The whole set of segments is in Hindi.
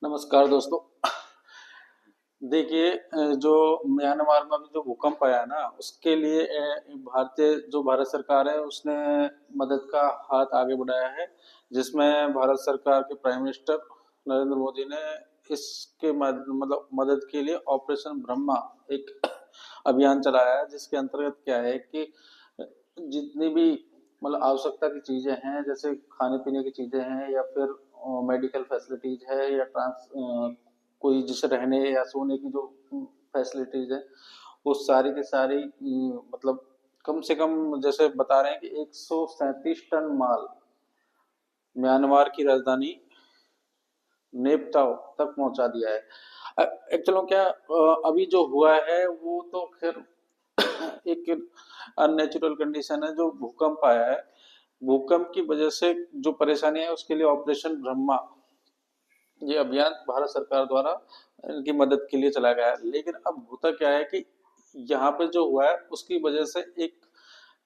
नमस्कार दोस्तों। देखिए, जो म्यांमार में अभी जो भूकंप आया ना उसके लिए भारत सरकार है उसने मदद का हाथ आगे बढ़ाया है, जिसमें भारत सरकार के प्राइम मिनिस्टर नरेंद्र मोदी ने इसके मदद के लिए ऑपरेशन ब्रह्मा एक अभियान चलाया है, जिसके अंतर्गत क्या है कि जितनी भी आवश्यकता की चीजें हैं, जैसे खाने पीने की चीजें हैं या फिर मेडिकल फैसिलिटीज है या कोई जैसे रहने या सोने की जो फैसिलिटीज है, वो सारी की सारी कम से कम जैसे बता रहे हैं कि 137 टन माल म्यांमार की राजधानी नेपताव तक पहुंचा दिया है। एक्चुअली क्या अभी जो हुआ है वो तो खैर एक अननेचुरल कंडीशन है, जो भूकंप आया है भूकंप की वजह से जो परेशानी है उसके लिए ऑपरेशन ब्रह्मा ये अभियान भारत सरकार द्वारा इनकी मदद के लिए चलाया गया है। लेकिन अब होता क्या है कि यहाँ पे जो हुआ है उसकी वजह से एक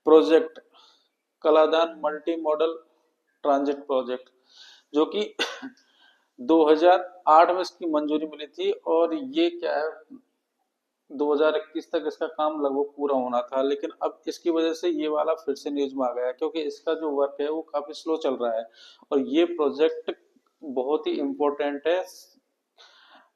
project Kaladan multi modal transit project, जो कि 2008 में इसकी मंजूरी मिली थी और ये क्या है 2021 तक इसका काम लगभग पूरा होना था। लेकिन अब इसकी वजह से ये वाला फिर से न्यूज में आ गया है, क्योंकि इसका जो वर्क है वो काफी स्लो चल रहा है और ये प्रोजेक्ट बहुत ही इम्पोर्टेंट है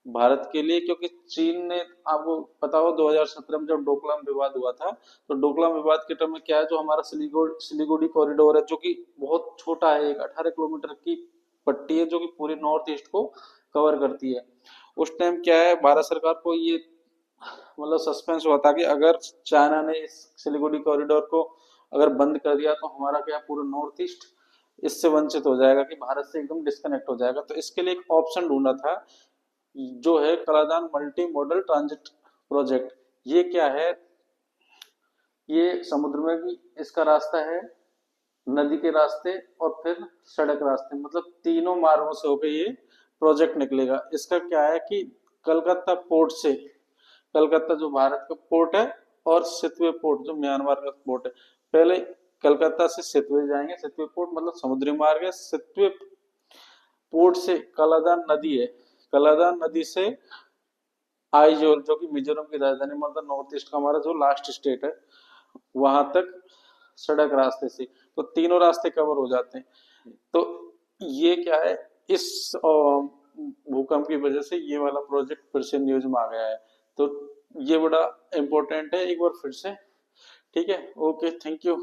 भारत के लिए, क्योंकि चीन ने, आपको पता हो 2017 में जब डोकलाम विवाद हुआ था, तो डोकलाम विवाद के टाइम में क्या है, जो हमारा सिलीगुड़ी कॉरिडोर है जो कि बहुत छोटा है, एक 18 किलोमीटर की पट्टी है जो कि पूरे नॉर्थ ईस्ट को कवर करती है। उस टाइम क्या है, भारत सरकार को ये सस्पेंस हुआ था कि अगर चाइना ने इस सिलीगुड़ी कॉरिडोर को अगर बंद कर दिया तो हमारा क्या पूरा नॉर्थ ईस्ट इससे वंचित हो जाएगा, कि भारत से एकदम डिस्कनेक्ट हो जाएगा। तो इसके लिए एक ऑप्शन ढूंढा था जो है Kaladan multi modal transit project. ये क्या है, ये समुद्र में भी इसका रास्ता है, नदी के रास्ते और फिर सड़क रास्ते, मतलब तीनों मार्गों से होकर ये प्रोजेक्ट निकलेगा। इसका क्या है कि कलकत्ता पोर्ट से, कलकत्ता जो भारत का पोर्ट है और सितवे पोर्ट जो म्यांमार का पोर्ट है, पहले कलकत्ता से सितवे जाएंगे, सितवे पोर्ट मतलब समुद्री मार्ग है, सितवे पोर्ट से कलादान नदी है, कलादान नदी से आइजोल जो कि मिजोरम की राजधानी, मतलब नॉर्थ ईस्ट का हमारा जो लास्ट स्टेट है, वहां तक सड़क रास्ते से, तो तीनों रास्ते कवर हो जाते हैं। तो ये क्या है, इस भूकंप की वजह से ये वाला प्रोजेक्ट फिर से न्यूज में आ गया है, तो ये बड़ा इम्पोर्टेंट है एक बार फिर से। ठीक है, ओके, थैंक यू।